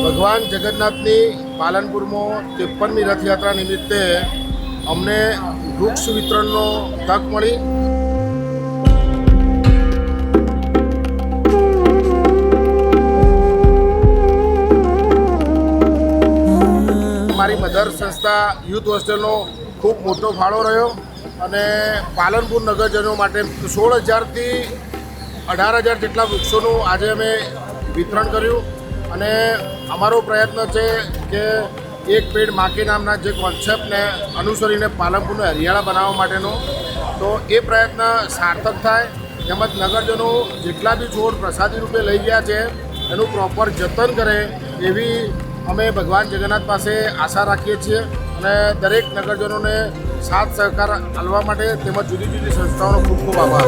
ભગવાન જગન્નાથની પાલનપુરમાં 53મી રથયાત્રા નિમિત્તે અમને વૃક્ષ વિતરણનો તક મળી. મારી મધર સંસ્થા યુથ હોસ્ટેલનો ખૂબ મોટો ફાળો રહ્યો અને પાલનપુર નગરજનો માટે 16,000થી 18,000 જેટલા વૃક્ષોનું આજે અમે વિતરણ કર્યું. અને અમારો પ્રયત્ન છે કે એક પેડ માં કે નામના જે કોન્સેપ્ટને અનુસરીને પાલનપુરને હરિયાળા બનાવવા માટેનો, તો એ પ્રયત્ન સાર્થક થાય. તેમજ નગરજનો જેટલા બી છોડ પ્રસાદી રૂપે લઈ ગયા છે એનું પ્રોપર જતન કરે એવી અમે ભગવાન જગન્નાથ પાસે આશા રાખીએ છીએ. અને દરેક નગરજનોને સાથ સહકાર આપવા માટે તેમજ જુદી જુદી સંસ્થાઓનો ખૂબ ખૂબ આભાર.